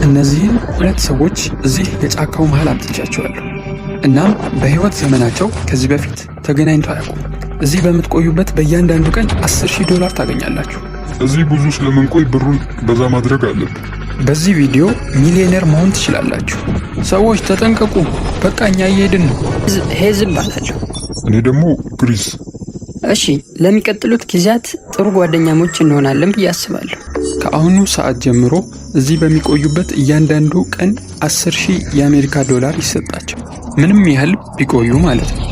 እነዚህን ሁለት ሰዎች እዚህ የጫካው መሃል አምጥቻቸዋለሁ። እናም በህይወት ዘመናቸው ከዚህ በፊት ተገናኝተው አያውቁም። እዚህ በምትቆዩበት በእያንዳንዱ ቀን $10,000 ታገኛላችሁ። እዚህ ብዙ ስለምንቆይ ብሩን በዛ ማድረግ አለብን። በዚህ ቪዲዮ ሚሊዮነር መሆን ትችላላችሁ። ሰዎች ተጠንቀቁ። በቃ እኛ እየሄድን ነው። ሄዝል ባላለሁ። እኔ ደግሞ ግሪስ። እሺ፣ ለሚቀጥሉት ጊዜያት ጥሩ ጓደኛሞች እንሆናለን ብዬ አስባለሁ። ከአሁኑ ሰዓት ጀምሮ እዚህ በሚቆዩበት እያንዳንዱ ቀን $10,000 ይሰጣቸው፣ ምንም ያህል ቢቆዩ ማለት ነው።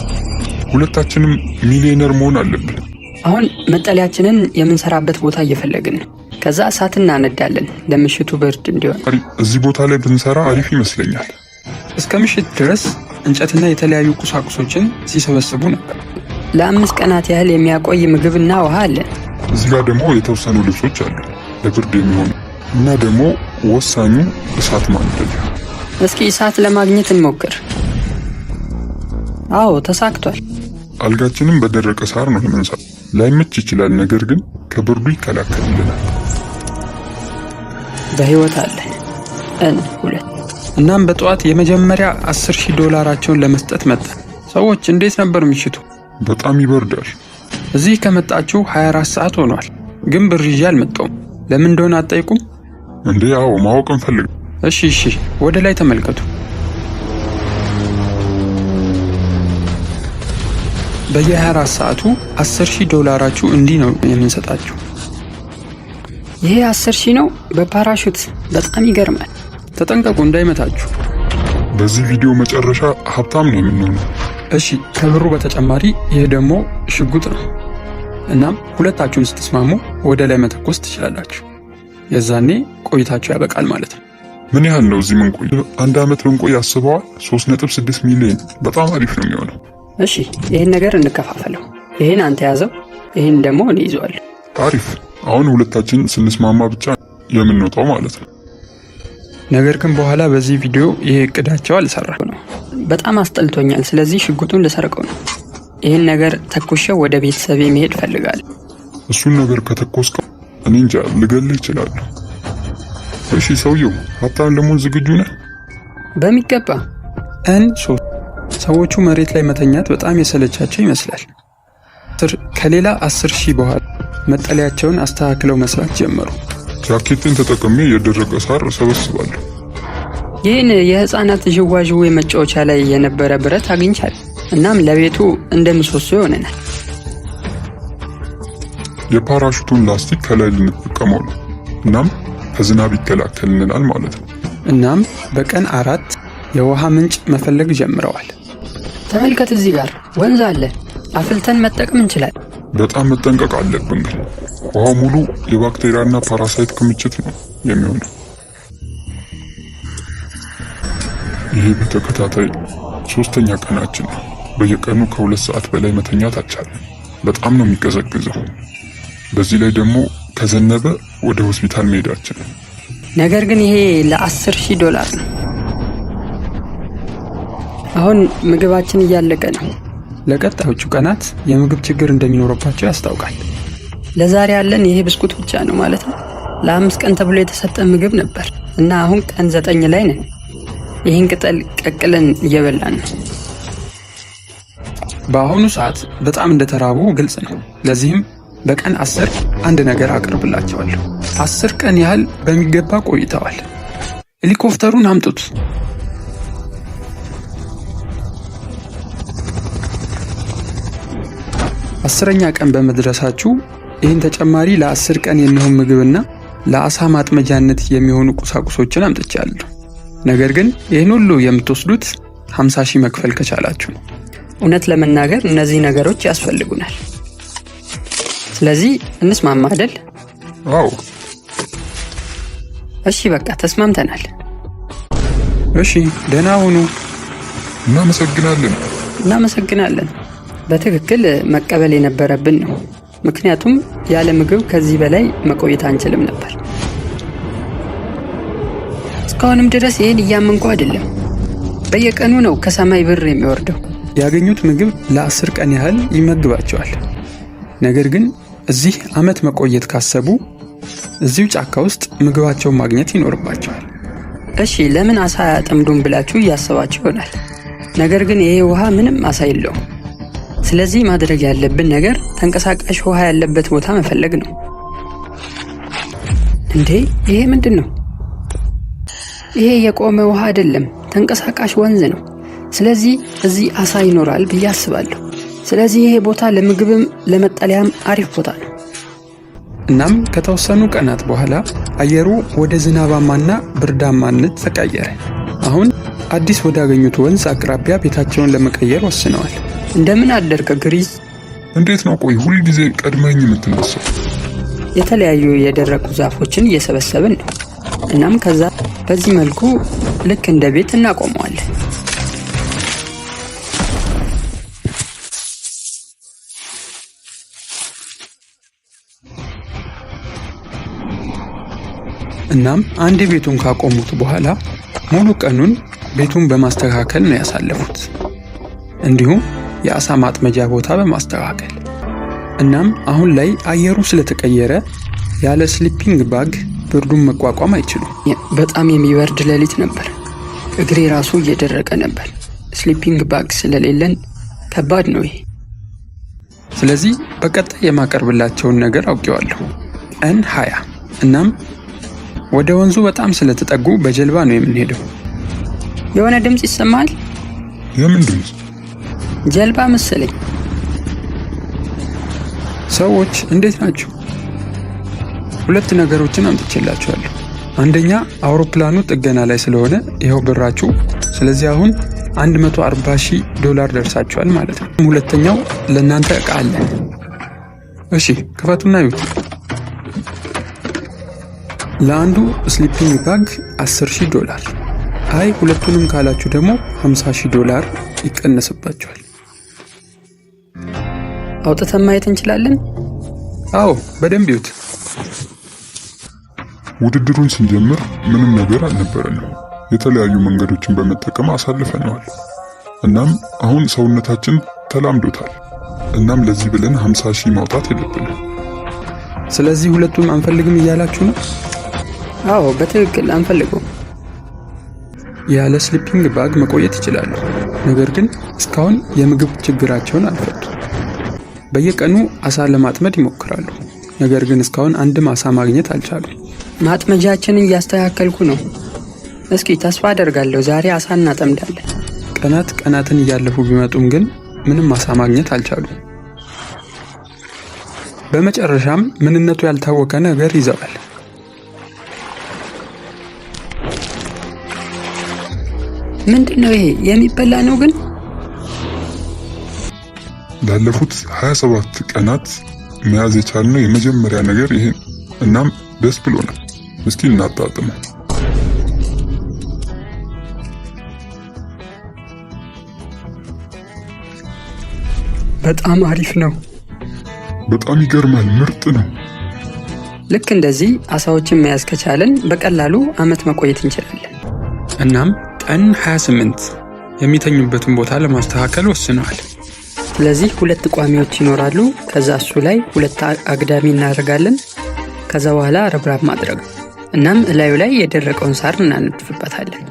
ሁለታችንም ሚሊዮነር መሆን አለብን። አሁን መጠለያችንን የምንሰራበት ቦታ እየፈለግን ነው። ከዛ እሳት እናነዳለን ለምሽቱ ብርድ እንዲሆን። እዚህ ቦታ ላይ ብንሰራ አሪፍ ይመስለኛል። እስከ ምሽት ድረስ እንጨትና የተለያዩ ቁሳቁሶችን ሲሰበስቡ ነበር። ለ5 ቀናት ያህል የሚያቆይ ምግብና ውሃ አለን። እዚህ ጋር ደግሞ የተወሰኑ ልብሶች አሉ ለብርድ የሚሆኑ እና ደግሞ ወሳኙ እሳት ማንደጃ። እስኪ እሳት ለማግኘት እንሞክር። አዎ ተሳክቷል። አልጋችንም በደረቀ ሳር ነው የምንሰራው። ላይመች ይችላል፣ ነገር ግን ከብርዱ ይከላከልልናል። በህይወት አለ ሁለት። እናም በጠዋት የመጀመሪያ $10,000 ለመስጠት መጣ። ሰዎች እንዴት ነበር ምሽቱ? በጣም ይበርዳል። እዚህ ከመጣችሁ 24 ሰዓት ሆኗል፣ ግን ብር ይዤ አልመጣሁም። ለምን እንደሆነ አትጠይቁም እንዴ? አዎ ማወቅ እንፈልግ። እሺ፣ ወደ ላይ ተመልከቱ። በየ24 ሰዓቱ $10,000 እንዲህ ነው የምንሰጣችሁ። ይሄ 10,000 ነው በፓራሹት። በጣም ይገርማል። ተጠንቀቁ እንዳይመታችሁ። በዚህ ቪዲዮ መጨረሻ ሀብታም ነው የምንሆነው። እሺ፣ ከብሩ በተጨማሪ ይህ ደግሞ ሽጉጥ ነው። እናም ሁለታችሁን ስትስማሙ ወደ ላይ መተኮስ ትችላላችሁ። የዛኔ ቆይታችሁ ያበቃል ማለት ነው። ምን ያህል ነው እዚህ ምንቆይ? 1 ዓመት ልንቆይ አስበዋል። 3.6 ሚሊዮን። በጣም አሪፍ ነው የሚሆነው። እሺ፣ ይህን ነገር እንከፋፈለው። ይህን አንተ ያዘው፣ ይህን ደግሞ እኔ ይዘዋለሁ። አሪፍ። አሁን ሁለታችን ስንስማማ ብቻ የምንወጣው ማለት ነው። ነገር ግን በኋላ በዚህ ቪዲዮ ይህ እቅዳቸው አልሰራም ነው። በጣም አስጠልቶኛል። ስለዚህ ሽጉጡን ልሰርቀው ነው። ይህን ነገር ተኩሼው ወደ ቤተሰቤ መሄድ ፈልጋለሁ። እሱን ነገር ከተኮስከው እኔ እንጃ ልገልህ እችላለሁ። እሺ፣ ሰውየው ሀብታም ለመሆን ዝግጁ ነህ? በሚገባ። ሰዎቹ መሬት ላይ መተኛት በጣም የሰለቻቸው ይመስላል። ከሌላ 10,000 በኋላ መጠለያቸውን አስተካክለው መስራት ጀመሩ። ጃኬትን ተጠቅሜ የደረቀ ሳር እሰበስባለሁ። ይህን የህፃናት ዥዋዥዌ መጫወቻ ላይ የነበረ ብረት አግኝቻለሁ። እናም ለቤቱ እንደ ምሰሶ ይሆነናል። የፓራሹቱን ላስቲክ ከላይ ልንጠቀመው ነው። እናም ከዝናብ ይከላከልልናል ማለት ነው። እናም በቀን 4 የውሃ ምንጭ መፈለግ ጀምረዋል። ተመልከት፣ እዚህ ጋር ወንዝ አለ። አፍልተን መጠቀም እንችላለን። በጣም መጠንቀቅ አለብን ግን ውሃው ሙሉ የባክቴሪያና ፓራሳይት ክምችት ነው የሚሆነው። ይህ በተከታታይ 3ኛ ቀናችን ነው። በየቀኑ ከ2 ሰዓት በላይ መተኛት አልቻለም። በጣም ነው የሚቀዘቅዘው። በዚህ ላይ ደግሞ ከዘነበ ወደ ሆስፒታል መሄዳችን። ነገር ግን ይሄ ለ$10,000 ነው። አሁን ምግባችን እያለቀ ነው። ለቀጣዮቹ ቀናት የምግብ ችግር እንደሚኖርባቸው ያስታውቃል። ለዛሬ ያለን ይሄ ብስኩት ብቻ ነው ማለት ነው። ለ5 ቀን ተብሎ የተሰጠ ምግብ ነበር እና አሁን ቀን 9 ላይ ነን። ይህን ቅጠል ቀቅለን እየበላን ነው። በአሁኑ ሰዓት በጣም እንደተራቡ ግልጽ ነው። ለዚህም በቀን 10 አንድ ነገር አቀርብላቸዋለሁ። 10 ቀን ያህል በሚገባ ቆይተዋል። ሄሊኮፕተሩን አምጡት። አስረኛ ቀን በመድረሳችሁ ይህን ተጨማሪ ለ10 ቀን የሚሆን ምግብና ለአሳ ማጥመጃነት የሚሆኑ ቁሳቁሶችን አምጥቻለሁ። ነገር ግን ይህን ሁሉ የምትወስዱት 50,000 መክፈል ከቻላችሁ ነው። እውነት ለመናገር እነዚህ ነገሮች ያስፈልጉናል። ስለዚህ እንስማማ አይደል? አዎ። እሺ፣ በቃ ተስማምተናል። እሺ፣ ደህና ሁኑ። እናመሰግናለን። በትክክል መቀበል የነበረብን ነው። ምክንያቱም ያለ ምግብ ከዚህ በላይ መቆየት አንችልም ነበር። እስካሁንም ድረስ ይህን እያመንኩ አይደለም። በየቀኑ ነው ከሰማይ ብር የሚወርደው። ያገኙት ምግብ ለ10 ቀን ያህል ይመግባቸዋል። ነገር ግን እዚህ ዓመት መቆየት ካሰቡ እዚሁ ጫካ ውስጥ ምግባቸውን ማግኘት ይኖርባቸዋል። እሺ ለምን አሳ አያጠምዱም ብላችሁ እያሰባችሁ ይሆናል። ነገር ግን ይሄ ውሃ ምንም አሳ የለውም። ስለዚህ ማድረግ ያለብን ነገር ተንቀሳቃሽ ውሃ ያለበት ቦታ መፈለግ ነው። እንዴ ይሄ ምንድን ነው? ይሄ የቆመ ውሃ አይደለም፣ ተንቀሳቃሽ ወንዝ ነው። ስለዚህ እዚህ አሳ ይኖራል ብዬ አስባለሁ። ስለዚህ ይሄ ቦታ ለምግብም ለመጠለያም አሪፍ ቦታ ነው። እናም ከተወሰኑ ቀናት በኋላ አየሩ ወደ ዝናባማና ብርዳማነት ተቀየረ። አሁን አዲስ ወዳገኙት ወንዝ አቅራቢያ ቤታቸውን ለመቀየር ወስነዋል። እንደምን አደርክ ግሪዝ? እንዴት ነው? ቆይ ሁል ጊዜ ቀድመኝ የምትነሳው? የተለያዩ የደረቁ ዛፎችን እየሰበሰብን ነው። እናም ከዛ በዚህ መልኩ ልክ እንደ ቤት እናቆመዋለን። እናም አንድ ቤቱን ካቆሙት በኋላ ሙሉ ቀኑን ቤቱን በማስተካከል ነው ያሳለፉት። እንዲሁም የአሳ ማጥመጃ ቦታ በማስተካከል። እናም አሁን ላይ አየሩ ስለተቀየረ ያለ ስሊፒንግ ባግ ብርዱን መቋቋም አይችሉም። በጣም የሚበርድ ሌሊት ነበር። እግሬ ራሱ እየደረቀ ነበር። ስሊፒንግ ባግ ስለሌለን ከባድ ነው ይሄ። ስለዚህ በቀጣይ የማቀርብላቸውን ነገር አውቄዋለሁ። ቀን 20። እናም ወደ ወንዙ በጣም ስለተጠጉ በጀልባ ነው የምንሄደው። የሆነ ድምፅ ይሰማል። የምን ድምፅ? ጀልባ መሰለኝ። ሰዎች እንዴት ናችሁ? ሁለት ነገሮችን አምጥቼላችኋለሁ። አንደኛ አውሮፕላኑ ጥገና ላይ ስለሆነ ይኸው ብራችሁ። ስለዚህ አሁን $140,000 ደርሳችኋል ማለት ነው። ሁለተኛው ለእናንተ ዕቃ አለ። እሺ ክፈቱና ይዩት። ለአንዱ ስሊፒንግ ባግ $10,000። አይ ሁለቱንም ካላችሁ ደግሞ $50,000 ይቀነስባችኋል። አውጥተን ማየት እንችላለን? አዎ በደንብ ይዩት። ውድድሩን ስንጀምር ምንም ነገር አልነበረንም። የተለያዩ መንገዶችን በመጠቀም አሳልፈነዋል። እናም አሁን ሰውነታችን ተላምዶታል። እናም ለዚህ ብለን 50,000 ማውጣት የለብንም። ስለዚህ ሁለቱን አንፈልግም እያላችሁ ነው? አዎ በትክክል አንፈልገው። ያለ ስሊፒንግ ባግ መቆየት ይችላሉ። ነገር ግን እስካሁን የምግብ ችግራቸውን አልፈቱም። በየቀኑ አሳ ለማጥመድ ይሞክራሉ። ነገር ግን እስካሁን አንድም አሳ ማግኘት አልቻሉም። ማጥመጃችንን እያስተካከልኩ ነው። እስኪ ተስፋ አደርጋለሁ ዛሬ አሳ እናጠምዳለን። ቀናትን እያለፉ ቢመጡም ግን ምንም አሳ ማግኘት አልቻሉም። በመጨረሻም ምንነቱ ያልታወቀ ነገር ይዘዋል። ምንድነው ይሄ? የሚበላ ነው ግን? ላለፉት 27 ቀናት መያዝ የቻልነው የመጀመሪያ ነገር ይሄ። እናም ደስ ብሎናል። እስኪ እናጣጥመው። በጣም አሪፍ ነው። በጣም ይገርማል። ምርጥ ነው። ልክ እንደዚህ አሳዎችን መያዝ ከቻለን በቀላሉ ዓመት መቆየት እንችላለን። እናም ቀን 28 የሚተኙበትን ቦታ ለማስተካከል ወስነዋል። ስለዚህ 2 ቋሚዎች ይኖራሉ። ከዛ እሱ ላይ 2 አግዳሚ እናደርጋለን። ከዛ በኋላ ረብራብ ማድረግ። እናም እላዩ ላይ የደረቀውን ሳር እናነጥፍበታለን።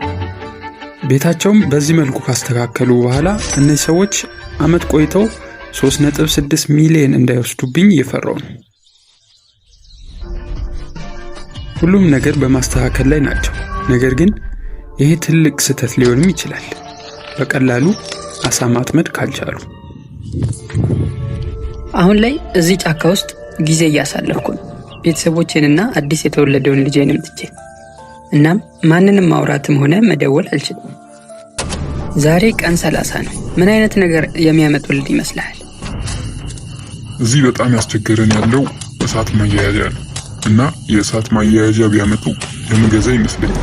ቤታቸውም በዚህ መልኩ ካስተካከሉ በኋላ እነዚህ ሰዎች ዓመት ቆይተው 3.6 ሚሊዮን እንዳይወስዱብኝ እየፈራው ነው። ሁሉም ነገር በማስተካከል ላይ ናቸው። ነገር ግን ይሄ ትልቅ ስህተት ሊሆንም ይችላል፣ በቀላሉ አሳ ማጥመድ ካልቻሉ። አሁን ላይ እዚህ ጫካ ውስጥ ጊዜ እያሳለፍኩ ነው፣ ቤተሰቦቼንና አዲስ የተወለደውን ልጄንም ትቼ። እናም ማንንም ማውራትም ሆነ መደወል አልችልም። ዛሬ ቀን 30 ነው። ምን አይነት ነገር የሚያመጡልን ይመስልሃል? እዚህ በጣም ያስቸገረን ያለው እሳት ማያያዣ ነው እና የእሳት ማያያዣ ቢያመጡ የምገዛ ይመስለኛል።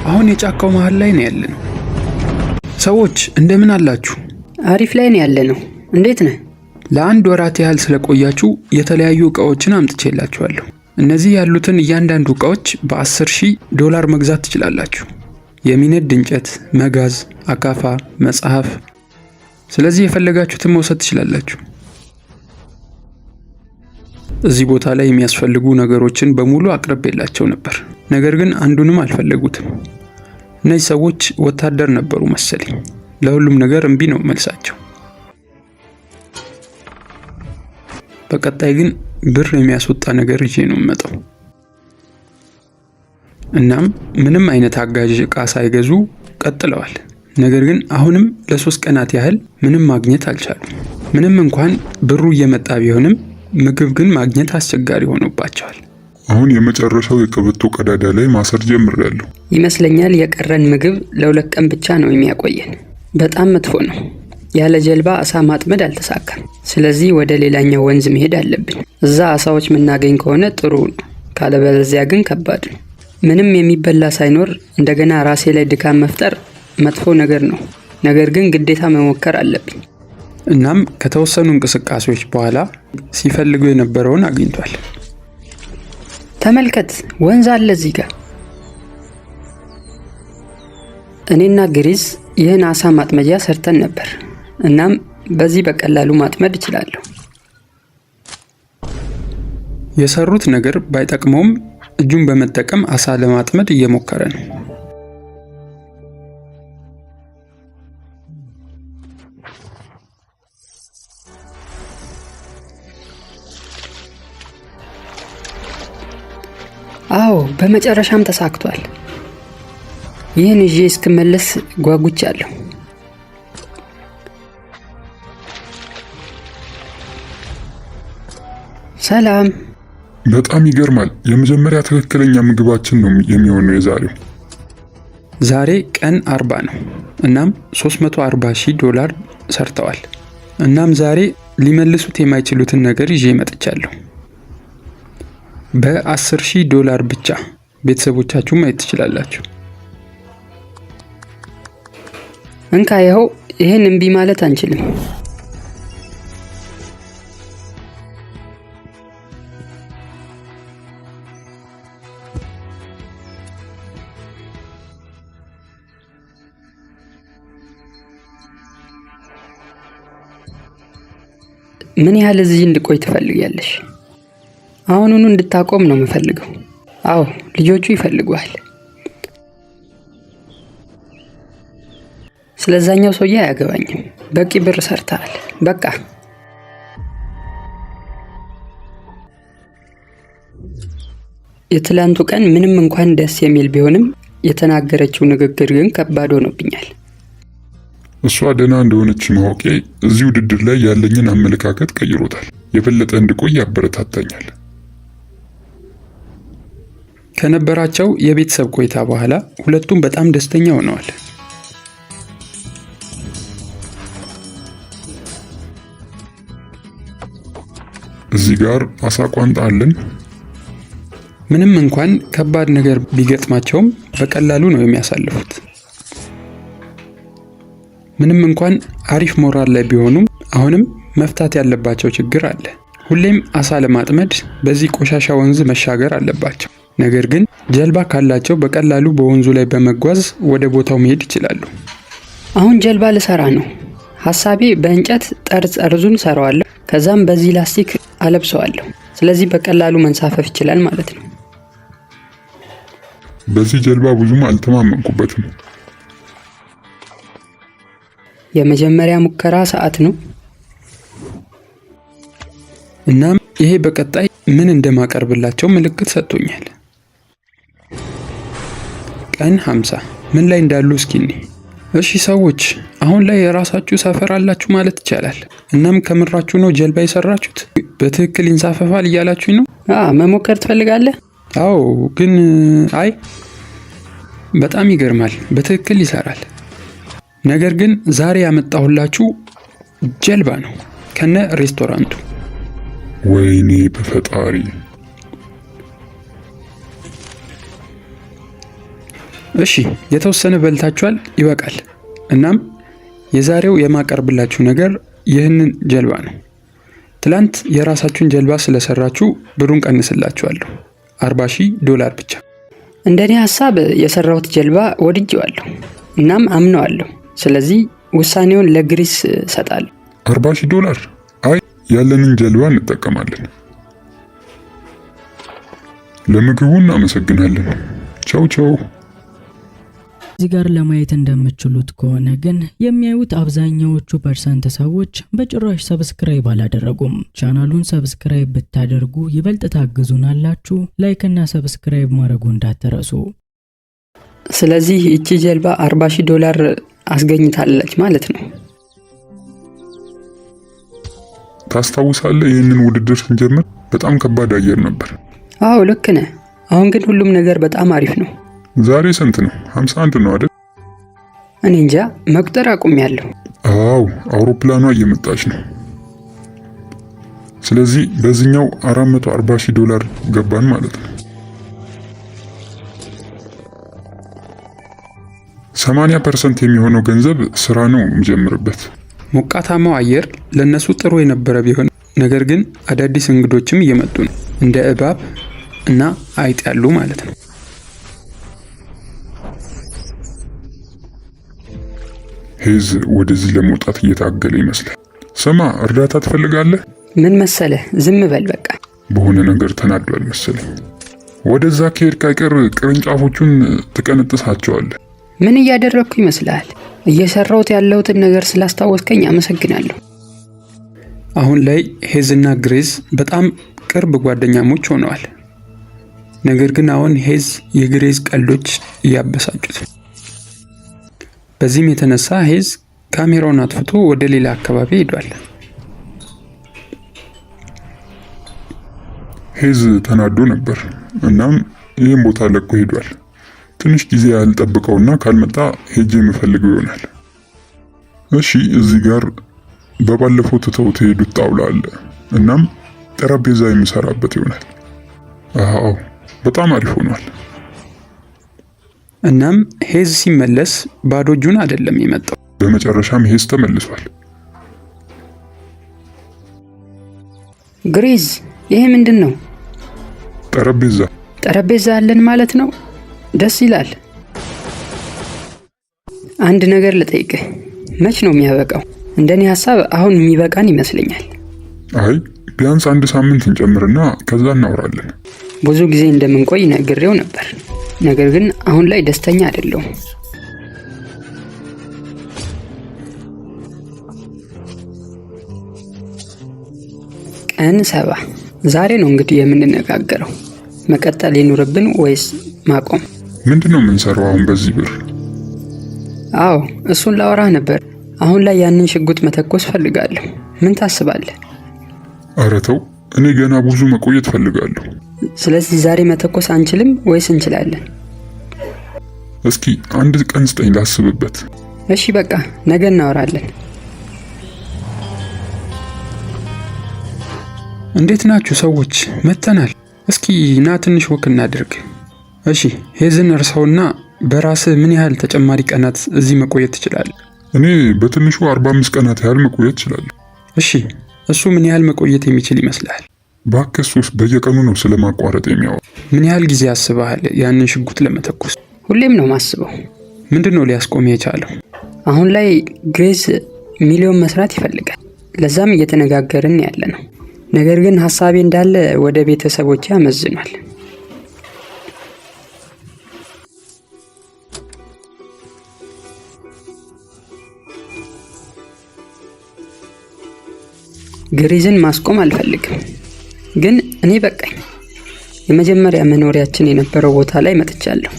አሁን የጫካው መሃል ላይ ነው ያለነው። ሰዎች እንደምን አላችሁ? አሪፍ ላይ ነው ያለነው። እንዴት ነህ? ለአንድ ወራት ያህል ስለቆያችሁ የተለያዩ ዕቃዎችን አምጥቼላችኋለሁ። እነዚህ ያሉትን እያንዳንዱ ዕቃዎች $10,000 መግዛት ትችላላችሁ። የሚነድ እንጨት፣ መጋዝ፣ አካፋ፣ መጽሐፍ። ስለዚህ የፈለጋችሁትን መውሰድ ትችላላችሁ። እዚህ ቦታ ላይ የሚያስፈልጉ ነገሮችን በሙሉ አቅርቤላቸው ነበር። ነገር ግን አንዱንም አልፈለጉትም። እነዚህ ሰዎች ወታደር ነበሩ መሰለኝ። ለሁሉም ነገር እምቢ ነው መልሳቸው። በቀጣይ ግን ብር የሚያስወጣ ነገር ይዤ ነው የምመጣው። እናም ምንም አይነት አጋዥ ዕቃ ሳይገዙ ቀጥለዋል። ነገር ግን አሁንም ለ3 ቀናት ያህል ምንም ማግኘት አልቻሉም። ምንም እንኳን ብሩ እየመጣ ቢሆንም ምግብ ግን ማግኘት አስቸጋሪ ሆኖባቸዋል። አሁን የመጨረሻው የቀበቶ ቀዳዳ ላይ ማሰር ጀምሬያለሁ። ይመስለኛል የቀረን ምግብ ለ2 ቀን ብቻ ነው የሚያቆየን። በጣም መጥፎ ነው። ያለ ጀልባ አሳ ማጥመድ አልተሳካም። ስለዚህ ወደ ሌላኛው ወንዝ መሄድ አለብን። እዛ አሳዎች የምናገኝ ከሆነ ጥሩ ነው፣ ካለበለዚያ ግን ከባድ ነው። ምንም የሚበላ ሳይኖር እንደገና ራሴ ላይ ድካም መፍጠር መጥፎ ነገር ነው። ነገር ግን ግዴታ መሞከር አለብኝ። እናም ከተወሰኑ እንቅስቃሴዎች በኋላ ሲፈልገው የነበረውን አግኝቷል። ተመልከት፣ ወንዝ አለ እዚህ ጋር። እኔና ግሪዝ ይህን አሳ ማጥመጃ ሰርተን ነበር። እናም በዚህ በቀላሉ ማጥመድ እችላለሁ። የሰሩት ነገር ባይጠቅመውም እጁን በመጠቀም አሳ ለማጥመድ እየሞከረ ነው። አዎ፣ በመጨረሻም ተሳክቷል። ይህን ይዤ እስክመለስ ጓጉቻለሁ። ሰላም። በጣም ይገርማል። የመጀመሪያ ትክክለኛ ምግባችን ነው የሚሆነው የዛሬው። ዛሬ ቀን 40 ነው። እናም $340,000 ሰርተዋል። እናም ዛሬ ሊመልሱት የማይችሉትን ነገር ይዤ መጥቻለሁ። $10,000 ብቻ ቤተሰቦቻችሁ ማየት ትችላላችሁ። እንካ ይኸው። ይህን እምቢ ማለት አንችልም። ምን ያህል እዚህ እንድቆይ ትፈልጊያለሽ? አሁኑኑ እንድታቆም ነው የምፈልገው። አዎ፣ ልጆቹ ይፈልጉሃል። ስለዛኛው ሰውዬ አያገባኝም። በቂ ብር ሰርተሃል። በቃ የትላንቱ ቀን ምንም እንኳን ደስ የሚል ቢሆንም የተናገረችው ንግግር ግን ከባድ ሆኖብኛል። እሷ ደህና እንደሆነች ማወቄ እዚህ ውድድር ላይ ያለኝን አመለካከት ቀይሮታል። የበለጠ እንድቆይ ያበረታታኛል። ከነበራቸው የቤተሰብ ቆይታ በኋላ ሁለቱም በጣም ደስተኛ ሆነዋል። እዚህ ጋር አሳ ቋንጣ አለን። ምንም እንኳን ከባድ ነገር ቢገጥማቸውም በቀላሉ ነው የሚያሳልፉት። ምንም እንኳን አሪፍ ሞራል ላይ ቢሆኑም አሁንም መፍታት ያለባቸው ችግር አለ። ሁሌም አሳ ለማጥመድ በዚህ ቆሻሻ ወንዝ መሻገር አለባቸው። ነገር ግን ጀልባ ካላቸው በቀላሉ በወንዙ ላይ በመጓዝ ወደ ቦታው መሄድ ይችላሉ። አሁን ጀልባ ልሰራ ነው። ሐሳቤ በእንጨት ጠርዙን ሰራዋለሁ። ከዛም በዚህ ላስቲክ አለብሰዋለሁ። ስለዚህ በቀላሉ መንሳፈፍ ይችላል ማለት ነው። በዚህ ጀልባ ብዙም አልተማመንኩበትም። የመጀመሪያ ሙከራ ሰዓት ነው። እናም ይሄ በቀጣይ ምን እንደማቀርብላቸው ምልክት ሰጥቶኛል። ቀን 50 ምን ላይ እንዳሉ እስኪኒ። እሺ ሰዎች፣ አሁን ላይ የራሳችሁ ሰፈር አላችሁ ማለት ይቻላል። እናም ከምራችሁ ነው ጀልባ የሰራችሁት? በትክክል ይንሳፈፋል እያላችሁኝ ነው? መሞከር ትፈልጋለህ? አዎ፣ ግን አይ በጣም ይገርማል። በትክክል ይሰራል። ነገር ግን ዛሬ ያመጣሁላችሁ ጀልባ ነው ከነ ሬስቶራንቱ። ወይኔ በፈጣሪ! እሺ የተወሰነ በልታችኋል፣ ይበቃል። እናም የዛሬው የማቀርብላችሁ ነገር ይህንን ጀልባ ነው። ትላንት የራሳችሁን ጀልባ ስለሰራችሁ ብሩን ቀንስላችኋለሁ። $40,000 ብቻ። እንደኔ ሐሳብ የሰራሁት ጀልባ ወድጄዋለሁ፣ እናም አምነዋለሁ። ስለዚህ ውሳኔውን ለግሪስ ሰጣለሁ። $40,000? አይ ያለንን ጀልባ እንጠቀማለን። ለምግቡ እናመሰግናለን። ቻው ቻው። እዚህ ጋር ለማየት እንደምትችሉት ከሆነ ግን የሚያዩት አብዛኛዎቹ ፐርሰንት ሰዎች በጭራሽ ሰብስክራይብ አላደረጉም። ቻናሉን ሰብስክራይብ ብታደርጉ ይበልጥ ታግዙናላችሁ። ላይክ እና ሰብስክራይብ ማድረጉ እንዳትረሱ። ስለዚህ እቺ ጀልባ $40,000 አስገኝታለች ማለት ነው። ታስታውሳለህ? ይህንን ውድድር ስንጀምር በጣም ከባድ አየር ነበር። አዎ ልክ ነህ። አሁን ግን ሁሉም ነገር በጣም አሪፍ ነው። ዛሬ ስንት ነው? 51 ነው አይደል? እኔ እንጃ መቁጠር አቁሜያለሁ። አዎ አውሮፕላኗ እየመጣች ነው። ስለዚህ በዚህኛው $440,000 ገባን ማለት ነው። 80% የሚሆነው ገንዘብ ስራ ነው የምጀምርበት። ሞቃታማው አየር ለነሱ ጥሩ የነበረ ቢሆን ነገር ግን አዳዲስ እንግዶችም እየመጡ ነው። እንደ እባብ እና አይጥ ያሉ ማለት ነው። ሄዝ ወደዚህ ለመውጣት እየታገለ ይመስላል። ስማ፣ እርዳታ ትፈልጋለህ? ምን መሰለህ፣ ዝም በል በቃ። በሆነ ነገር ተናዷል መሰለኝ። ወደዛ ከሄድክ አይቀር ቅርንጫፎቹን ትቀነጥሳቸዋለህ። ምን እያደረግኩ ይመስልሃል? እየሰራሁት ያለሁትን ነገር ስላስታወስከኝ አመሰግናለሁ። አሁን ላይ ሄዝ እና ግሬዝ በጣም ቅርብ ጓደኛሞች ሆነዋል። ነገር ግን አሁን ሄዝ የግሬዝ ቀልዶች እያበሳጩት። በዚህም የተነሳ ሄዝ ካሜራውን አጥፍቶ ወደ ሌላ አካባቢ ሄዷል። ሄዝ ተናዶ ነበር። እናም ይህን ቦታ ለቆ ሄዷል። ትንሽ ጊዜ ያልጠብቀውና ካልመጣ ሄጄ የምፈልገው ይሆናል። እሺ፣ እዚህ ጋር በባለፈው ትተው የሄዱት ጣውላ አለ። እናም ጠረጴዛ የምሰራበት ይሆናል። አዎ በጣም አሪፍ ሆኗል። እናም ሄዝ ሲመለስ ባዶ እጁን አይደለም የመጣው። በመጨረሻም ሄዝ ተመልሷል። ግሬዝ፣ ይሄ ምንድን ነው? ጠረጴዛ አለን ማለት ነው። ደስ ይላል። አንድ ነገር ልጠይቅህ፣ መች ነው የሚያበቃው? እንደኔ ሐሳብ አሁን የሚበቃን ይመስለኛል። አይ ቢያንስ 1 ሳምንት እንጨምርና ከዛ እናወራለን። ብዙ ጊዜ እንደምንቆይ ነግሬው ነበር፣ ነገር ግን አሁን ላይ ደስተኛ አይደለሁም። ቀን 7 ዛሬ ነው እንግዲህ የምንነጋገረው። መቀጠል ይኑርብን ወይስ ማቆም? ምንድነው የምንሰራው አሁን በዚህ ብር? አዎ እሱን ላወራህ ነበር። አሁን ላይ ያንን ሽጉጥ መተኮስ ፈልጋለሁ። ምን ታስባለህ? ኧረ ተው፣ እኔ ገና ብዙ መቆየት ፈልጋለሁ። ስለዚህ ዛሬ መተኮስ አንችልም ወይስ እንችላለን? እስኪ 1 ቀን ስጠኝ ላስብበት። እሺ በቃ ነገ እናወራለን። እንዴት ናችሁ ሰዎች? መተናል። እስኪ ና ትንሽ ወክ እናድርግ። እሺ ሄዝን እርሳውና በራስህ ምን ያህል ተጨማሪ ቀናት እዚህ መቆየት ትችላለህ? እኔ በትንሹ 45 ቀናት ያህል መቆየት እችላለሁ። እሺ እሱ ምን ያህል መቆየት የሚችል ይመስልሃል? ባክህ እሱስ በየቀኑ ነው ስለማቋረጥ የሚያወራው። ምን ያህል ጊዜ አስበሃል ያንን ሽጉጥ ለመተኮስ? ሁሌም ነው ማስበው። ምንድነው ሊያስቆም የቻለው? አሁን ላይ ግሬዝ ሚሊዮን መስራት ይፈልጋል። ለዛም እየተነጋገርን ያለ ነው። ነገር ግን ሐሳቤ እንዳለ ወደ ቤተሰቦቼ አመዝኗል። ግሬዝን ማስቆም አልፈልግም፣ ግን እኔ በቃኝ። የመጀመሪያ መኖሪያችን የነበረው ቦታ ላይ መጥቻለሁ።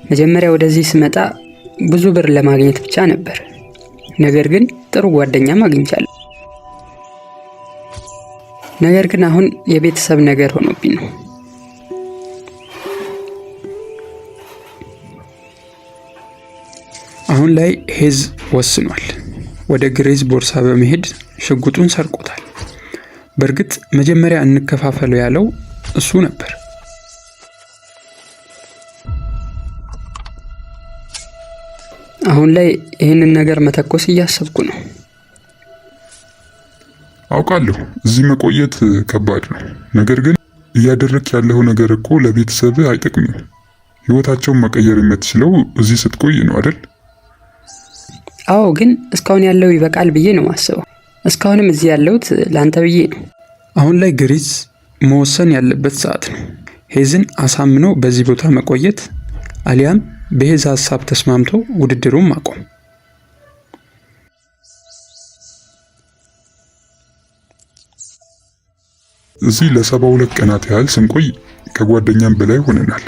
መጀመሪያ ወደዚህ ስመጣ ብዙ ብር ለማግኘት ብቻ ነበር። ነገር ግን ጥሩ ጓደኛም አግኝቻለሁ። ነገር ግን አሁን የቤተሰብ ነገር ሆኖብኝ ነው። አሁን ላይ ሄዝ ወስኗል። ወደ ግሬዝ ቦርሳ በመሄድ ሽጉጡን ሰርቆታል። በእርግጥ መጀመሪያ እንከፋፈለው ያለው እሱ ነበር። አሁን ላይ ይህንን ነገር መተኮስ እያሰብኩ ነው። አውቃለሁ እዚህ መቆየት ከባድ ነው። ነገር ግን እያደረክ ያለው ነገር እኮ ለቤተሰብህ አይጠቅምም። ህይወታቸውን መቀየር የምትችለው እዚህ ስትቆይ ነው አይደል? አዎ፣ ግን እስካሁን ያለው ይበቃል ብዬ ነው ማስበው። እስካሁንም እዚህ ያለሁት ላንተ ብዬ ነው። አሁን ላይ ግሬዝ መወሰን ያለበት ሰዓት ነው። ሄዝን አሳምኖ በዚህ ቦታ መቆየት አሊያም በሄዝ ሀሳብ ተስማምቶ ውድድሩን ማቆም። እዚህ ለ72 ቀናት ያህል ስንቆይ ከጓደኛም በላይ ሆነናል።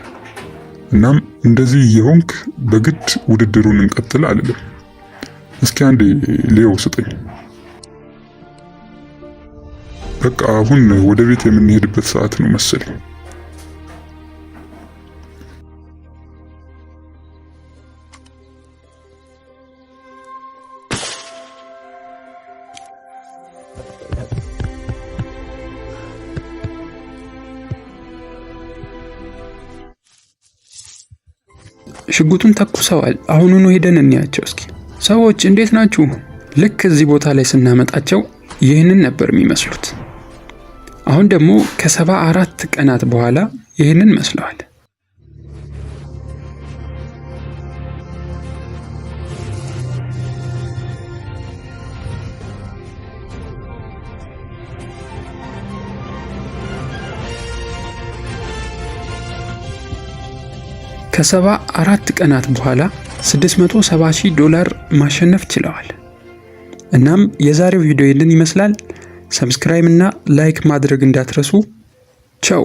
እናም እንደዚህ የሆንክ በግድ ውድድሩን እንቀጥል አልልም። እስኪ አንዴ ሌዮ ስጠኝ። በቃ አሁን ወደ ቤት የምንሄድበት ሰዓት ነው መሰለኝ። ሽጉጡን ተኩሰዋል። አሁኑኑ ሄደን እንያቸው እስኪ። ሰዎች እንዴት ናችሁ? ልክ እዚህ ቦታ ላይ ስናመጣቸው ይህንን ነበር የሚመስሉት። አሁን ደግሞ ከ74 ቀናት በኋላ ይህንን መስለዋል። ከ74 ቀናት በኋላ $670,000 ማሸነፍ ችለዋል። እናም የዛሬው ቪዲዮ ይህንን ይመስላል። ሰብስክራይብ እና ላይክ ማድረግ እንዳትረሱ። ቻው።